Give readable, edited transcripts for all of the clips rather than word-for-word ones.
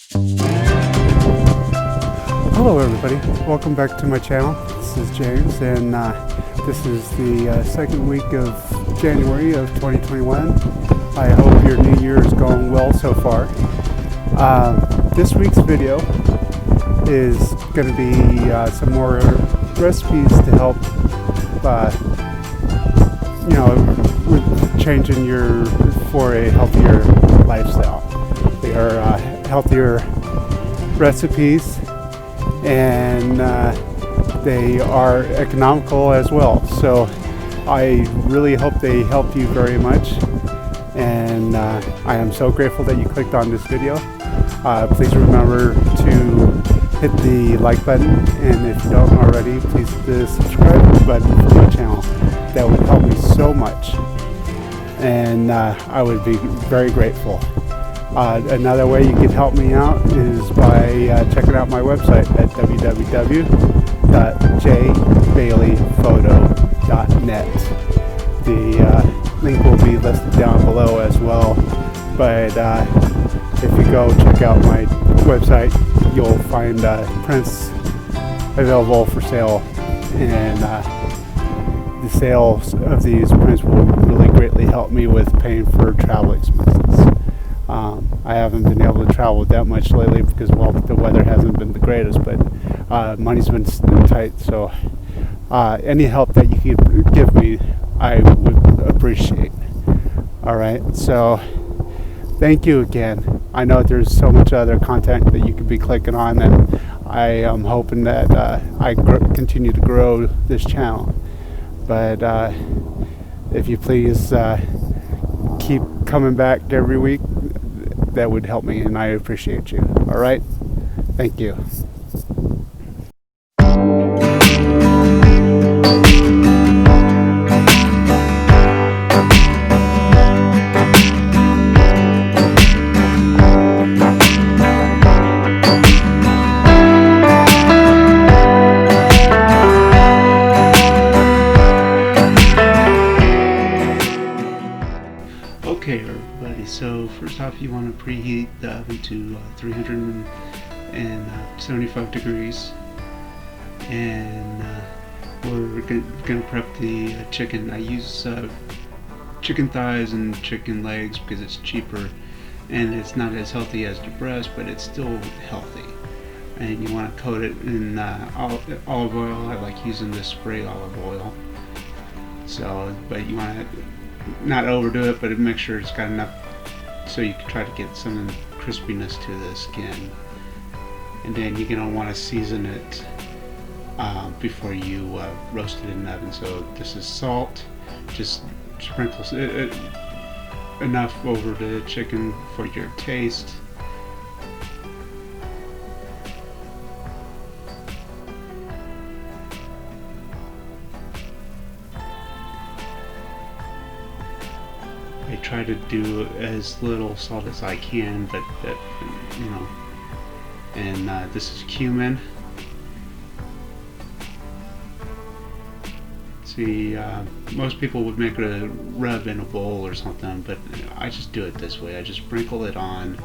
Hello everybody, welcome back to my channel. This is James, and this is the second week of January of 2021. I hope your new year is going well so far. This week's video is going to be some more recipes to help with changing for a healthier lifestyle. They are healthier recipes, and they are economical as well. So I really hope they help you very much, and I am so grateful that you clicked on this video. Please remember to hit the like button, and if you don't already, please hit the subscribe button for my channel. That would help me so much, and I would be very grateful. Another way you can help me out is by checking out my website at www.jbaileyphoto.net. The link will be listed down below as well, but if you go check out my website, you'll find prints available for sale, and the sales of these prints will really greatly help me with paying for travel expenses. I haven't been able to travel that much lately because, well, the weather hasn't been the greatest, but money's been tight, so any help that you can give me, I would appreciate. Alright, so thank you again. I know there's so much other content that you could be clicking on, and I am hoping that I continue to grow this channel. But if you please keep coming back every week, that would help me, and I appreciate you. All right, thank you. Okay everybody, so first off you want to preheat the oven to 375 degrees, and we're going to prep the chicken. I use chicken thighs and chicken legs because it's cheaper and it's not as healthy as the breast, but it's still healthy. And you want to coat it in olive oil. I like using the spray olive oil. So, but you want to not overdo it, but make sure it's got enough so you can try to get some crispiness to the skin. And then you're going to want to season it before you roast it in the oven. So this is salt, just sprinkle enough over the chicken for your taste. I try to do as little salt as I can, but you know. And this is cumin. See, most people would make a rub in a bowl or something, but I just do it this way. I just sprinkle it on,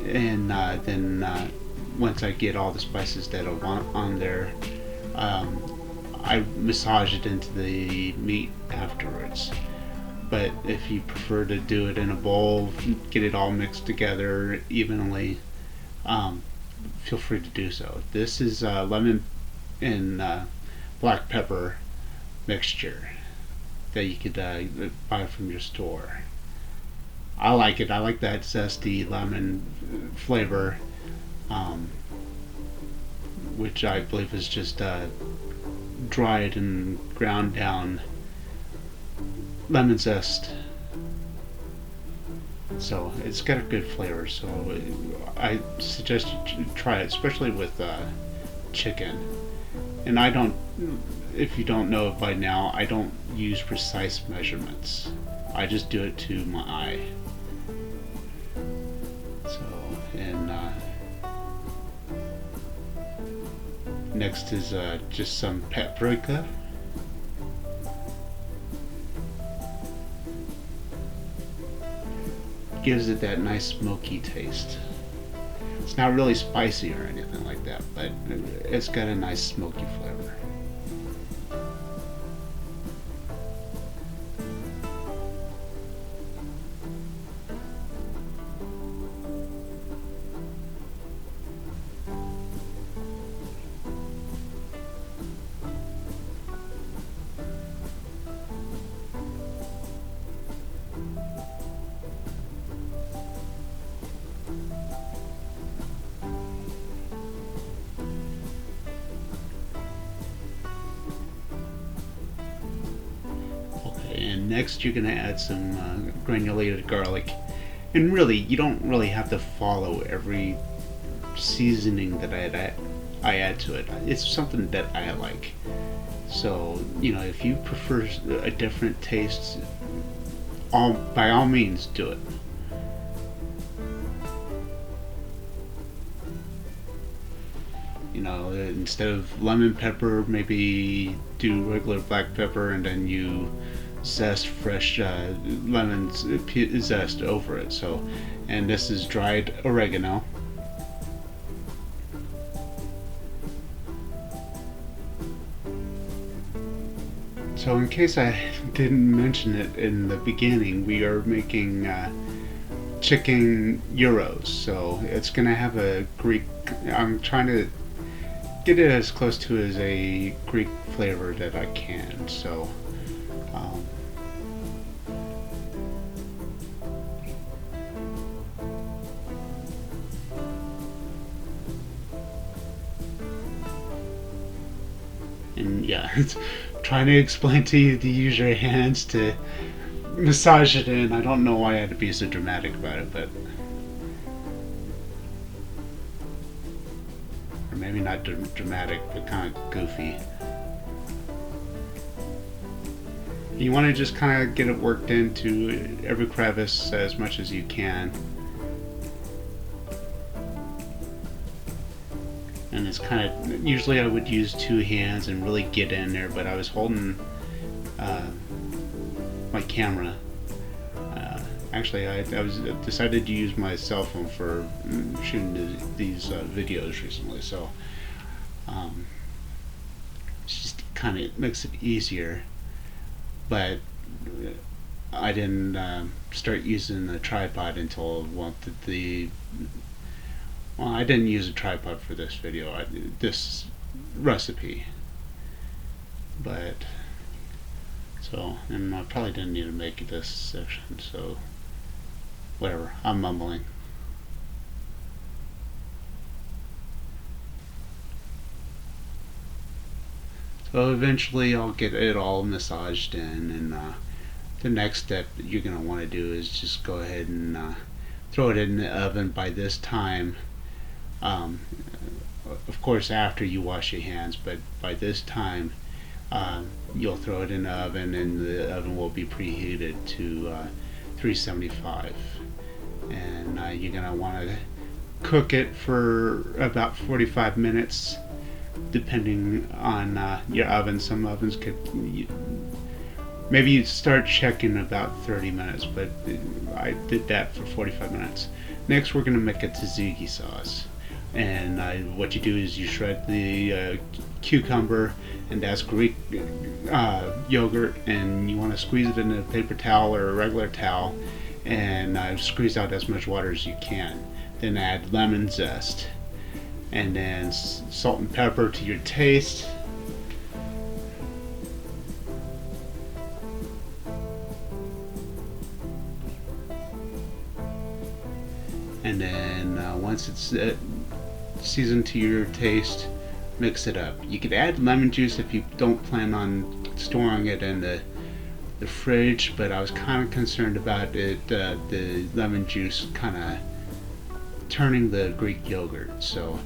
and then once I get all the spices that I want on there, I massage it into the meat afterwards. But if you prefer to do it in a bowl, get it all mixed together evenly, feel free to do so. This is lemon and black pepper mixture that you could buy from your store. I like it. I like that zesty lemon flavor, which I believe is just dried and ground down lemon zest. So it's got a good flavor, so I suggest you try it, especially with chicken. And I don't, if you don't know by now, I don't use precise measurements. I just do it to my eye. So, and next is just some paprika. Gives it that nice smoky taste. It's not really spicy or anything like that, but it's got a nice smoky flavor. And next you're going to add some granulated garlic. And really, you don't really have to follow every seasoning that I add to it. It's something that I like. So, you know, if you prefer a different taste, by all means do it. You know, instead of lemon pepper, maybe do regular black pepper, and then you zest fresh lemon zest over it. So, and this is dried oregano. So in case I didn't mention it in the beginning, we are making chicken gyros. So it's gonna have a Greek, I'm trying to get it as close to as a Greek flavor that I can. So and yeah, it's trying to explain to you to use your hands to massage it in. I don't know why I had to be so dramatic about it, but or maybe not dramatic, but kind of goofy. You want to just kind of get it worked into every crevice as much as you can. And it's kind of, usually I would use two hands and really get in there, but I was holding my camera. Actually, I decided to use my cell phone for shooting these videos recently, so it just kind of makes it easier. But I didn't start using the tripod until I didn't use a tripod for this video, this recipe. But so, and I probably didn't need to make this section, so whatever, I'm mumbling. So eventually I'll get it all massaged in, and the next step that you're going to want to do is just go ahead and throw it in the oven. By this time, of course after you wash your hands, but by this time you'll throw it in the oven, and the oven will be preheated to 375, and you're going to want to cook it for about 45 minutes depending on your oven. Some ovens could, maybe you start checking about 30 minutes, but I did that for 45 minutes. Next we're going to make a tzatziki sauce, and what you do is you shred the cucumber, and that's Greek yogurt, and you want to squeeze it in a paper towel or a regular towel, and squeeze out as much water as you can. Then add lemon zest, and then salt and pepper to your taste. And then once it's seasoned to your taste, mix it up. You could add lemon juice if you don't plan on storing it in the fridge, but I was kind of concerned about it, the lemon juice kind of turning the Greek yogurt. So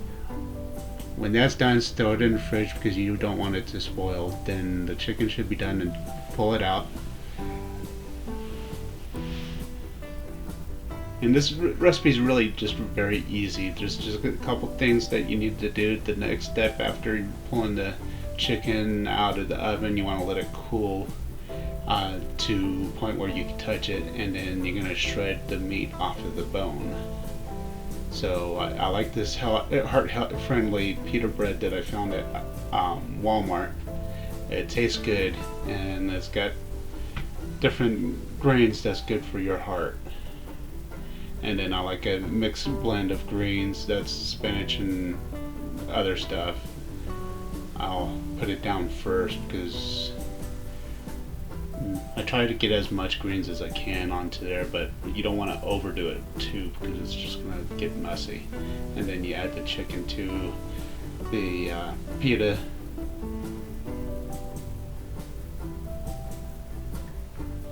when that's done, throw it in the fridge because you don't want it to spoil. Then the chicken should be done, and pull it out. And this recipe is really just very easy. There's just a couple things that you need to do. The next step after pulling the chicken out of the oven, you want to let it cool to a point where you can touch it, and then you're going to shred the meat off of the bone. So I like this heart-friendly pita bread that I found at Walmart. It tastes good, and it's got different grains that's good for your heart. And then I like a mixed blend of greens, that's spinach and other stuff. I'll put it down first because I try to get as much greens as I can onto there, but you don't want to overdo it too because it's just going to get messy. And then you add the chicken to the pita.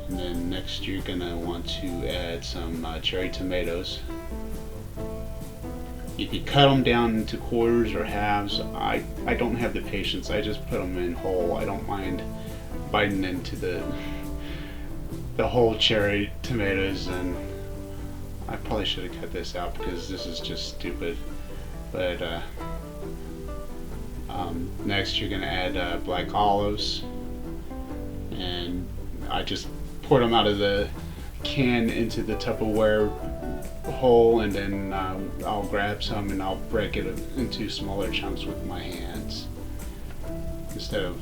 And then next you're going to want to add some cherry tomatoes. You can cut them down into quarters or halves. I don't have the patience. I just put them in whole. I don't mind biting into the whole cherry tomatoes, and I probably should have cut this out because this is just stupid. But next you're gonna add black olives, and I just poured them out of the can into the Tupperware hole, and then I'll grab some and I'll break it into smaller chunks with my hands instead of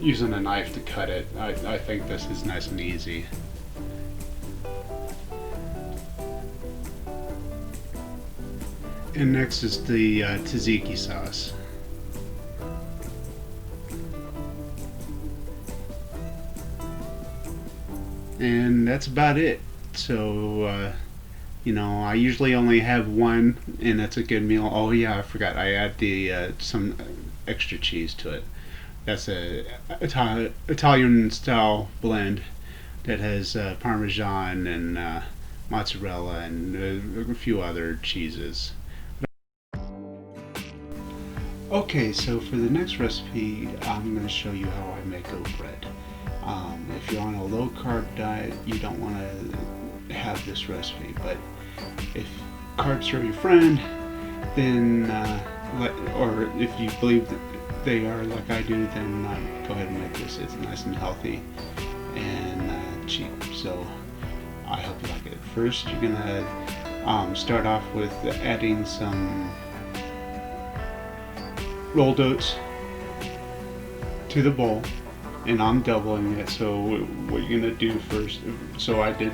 using a knife to cut it. I think this is nice and easy. And next is the tzatziki sauce. And that's about it. So you know, I usually only have one, and that's a good meal. Oh yeah, I forgot. I add the some extra cheese to it. That's a Italian style blend that has Parmesan and mozzarella and a few other cheeses. Okay, so for the next recipe, I'm going to show you how I make oat bread. If you're on a low carb diet, you don't want to have this recipe, but if carbs are your friend, then or if you believe that they are like I do, then go ahead and make this. It's nice and healthy and cheap, so I hope you like it. First, you're gonna start off with adding some rolled oats to the bowl, and I'm doubling it. So what you're gonna do first, so I did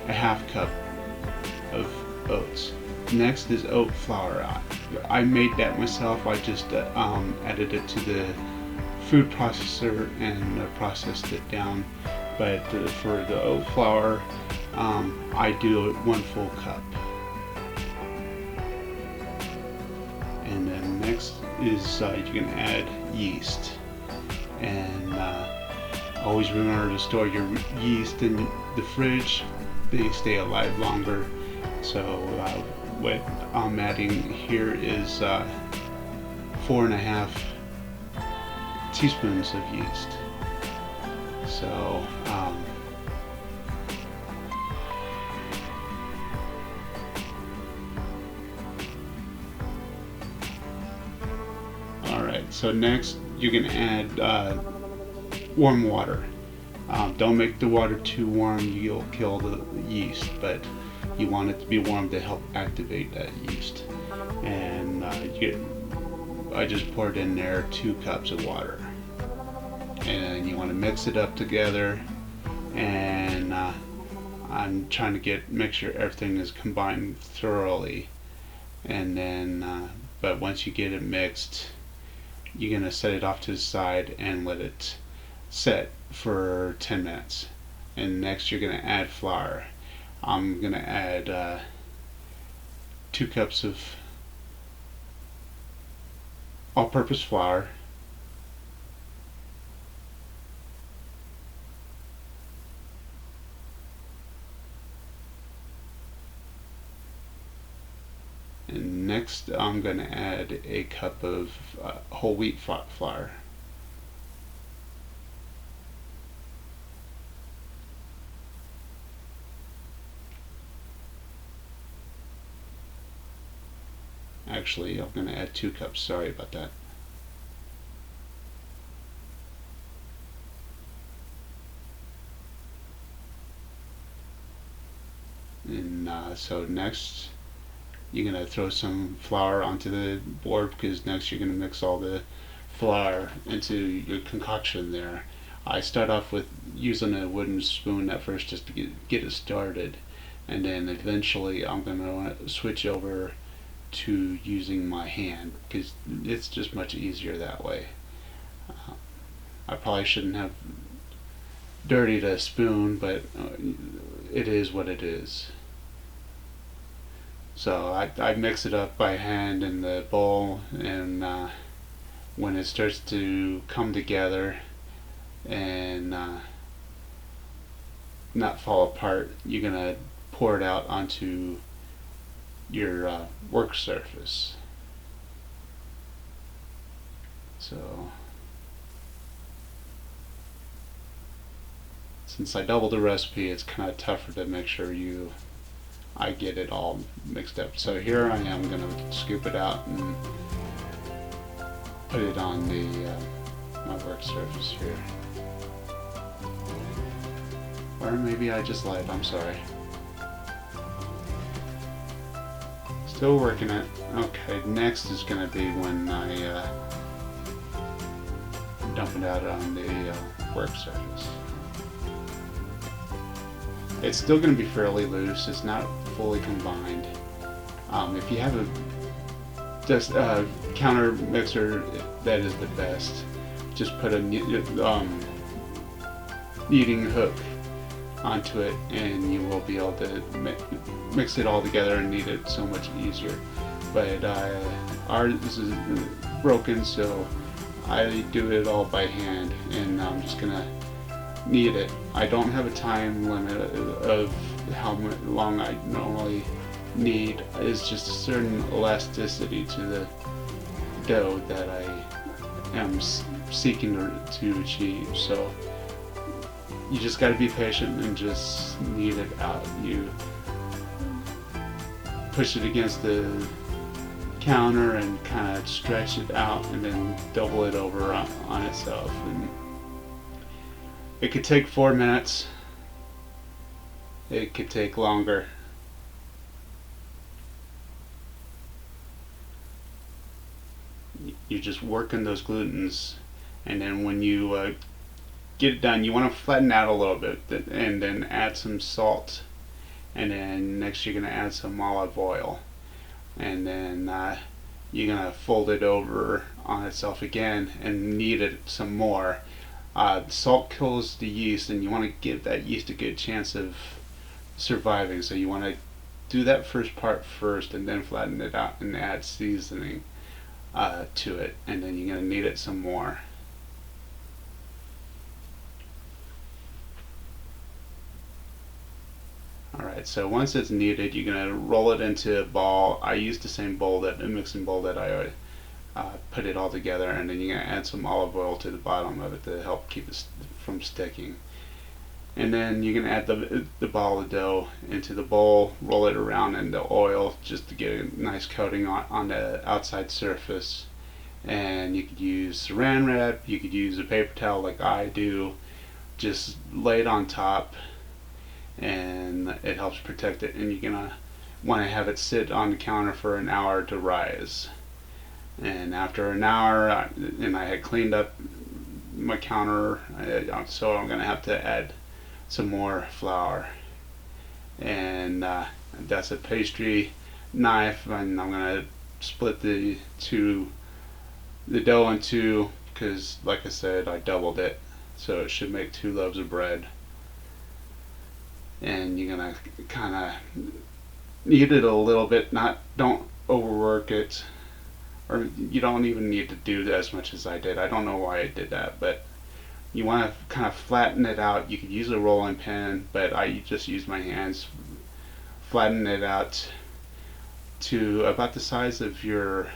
a half cup of oats. Next is oat flour. I made that myself. I just added it to the food processor and processed it down. But for the oat flour, I do 1 full cup. And then next is you can add yeast. And always remember to store your yeast in the fridge. They stay alive longer. So what I'm adding here is 4.5 teaspoons of yeast. So alright, so next you can add warm water. Don't make the water too warm, you'll kill the yeast, but you want it to be warm to help activate that yeast. And I just poured in there 2 cups of water. And you want to mix it up together, and I'm trying to make sure everything is combined thoroughly. And then, but once you get it mixed, you're going to set it off to the side and let it set for 10 minutes. And next you're going to add flour. I'm going to add 2 cups of all-purpose flour, and next I'm going to add a cup of whole wheat flour. Actually, I'm going to add 2 cups, sorry about that. And so next you're gonna throw some flour onto the board, because next you're gonna mix all the flour into your concoction there. I start off with using a wooden spoon at first just to get it started, and then eventually I'm gonna switch over to using my hand, because it's just much easier that way. I probably shouldn't have dirtied a spoon, but it is what it is. So I mix it up by hand in the bowl, and when it starts to come together and not fall apart, you're gonna pour it out onto your work surface. So since I doubled the recipe, it's kind of tougher to make sure I get it all mixed up. So here I am gonna scoop it out and put it on the my work surface here. Or maybe I just lied, I'm sorry. Still working it. Okay, next is gonna be when I dump it out on the work surface. It's still going to be fairly loose. It's not fully combined. If you have a counter mixer, that is the best. Just put a kneading hook onto it, and you will be able to mix it all together and knead it so much easier. But ours is broken, so I do it all by hand, and I'm just gonna knead it. I don't have a time limit of how long I normally knead. It's just a certain elasticity to the dough that I am seeking to achieve. So you just got to be patient and just knead it out. You push it against the counter and kind of stretch it out, and then double it over on itself. And it could take 4 minutes. It could take longer. You're just working those glutens, and then when you get it done, you want to flatten out a little bit, and then add some salt, and then next you're going to add some olive oil, and then you're going to fold it over on itself again and knead it some more. Salt kills the yeast, and you want to give that yeast a good chance of surviving, so you want to do that first part first and then flatten it out and add seasoning to it, and then you're going to knead it some more. Alright, so once it's kneaded, you're going to roll it into a ball. I use the same bowl, a mixing bowl that I put it all together, and then you're going to add some olive oil to the bottom of it to help keep it from sticking. And then you're going to add the ball of dough into the bowl, roll it around in the oil just to get a nice coating on the outside surface. And you could use saran wrap, you could use a paper towel like I do. Just lay it on top, and it helps protect it. And you're going to want to have it sit on the counter for an hour to rise. And after an hour, and I had cleaned up my counter, so I'm going to have to add some more flour. And that's a pastry knife, and I'm going to split the dough in two, because like I said, I doubled it, so it should make 2 loaves of bread. And you're going to kind of knead it a little bit, don't overwork it. Or you don't even need to do as much as I did. I don't know why I did that, but you want to kind of flatten it out. You could use a rolling pin, but I just use my hands. Flatten it out to about the size of the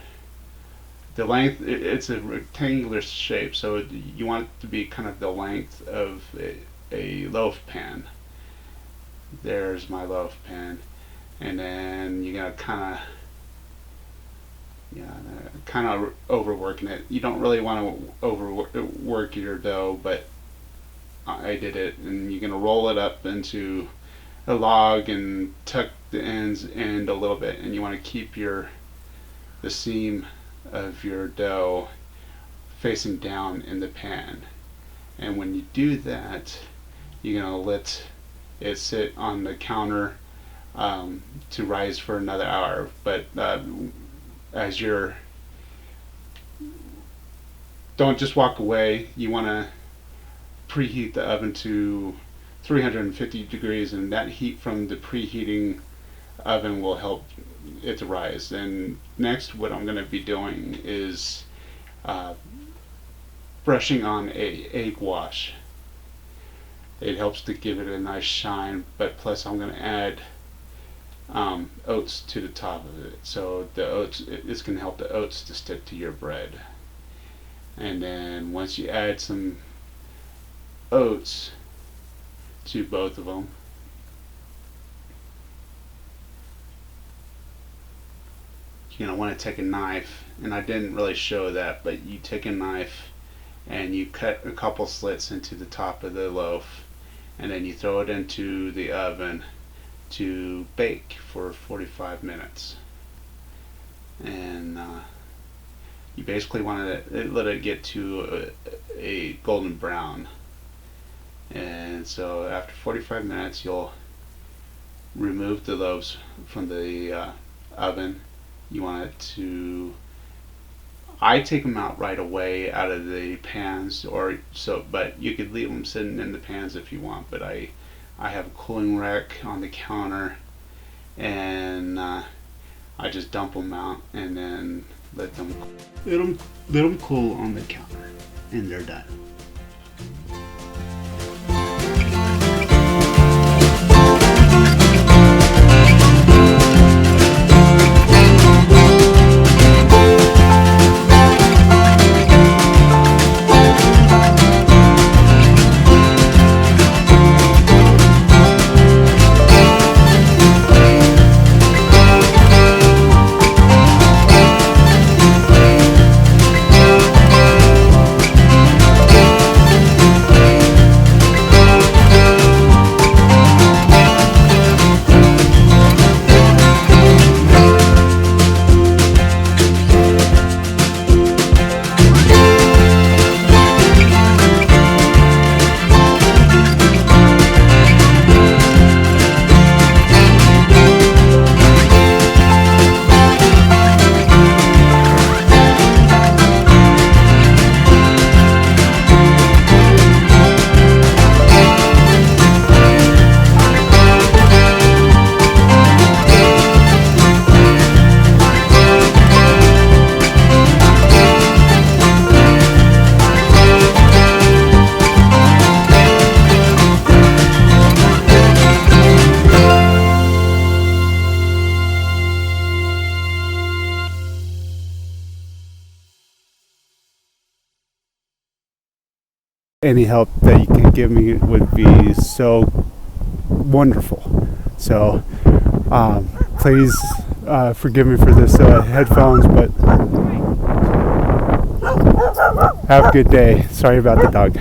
length. It's a rectangular shape, so you want it to be kind of the length of a loaf pan. There's my loaf pan. And then you're going to kind of overworking it. You don't really want to overwork your dough, but I did it. And you're going to roll it up into a log and tuck the ends in a little bit, and you want to keep the seam of your dough facing down in the pan. And when you do that, you're going to let it sit on the counter to rise for another hour. But as you're, don't just walk away. You want to preheat the oven to 350 degrees, and that heat from the preheating oven will help it to rise. And next, what I'm going to be doing is brushing on a egg wash. It helps to give it a nice shine, but plus I'm going to add oats to the top of it. So the oats, it's going to help the oats to stick to your bread. And then once you add some oats to both of them, you're going to want to take a knife, and I didn't really show that, but you take a knife and you cut a couple slits into the top of the loaf, and then you throw it into the oven to bake for 45 minutes. And you basically want to let it get to a golden brown. And so after 45 minutes, you'll remove the loaves from the oven. You want it to, I take them out right away out of the pans, or so, but you could leave them sitting in the pans if you want. But I have a cooling rack on the counter, and I just dump them out and then let them cool on the counter, and they're done. Any help that you can give me would be so wonderful. So please forgive me for this headphones, but have a good day. Sorry about the dog.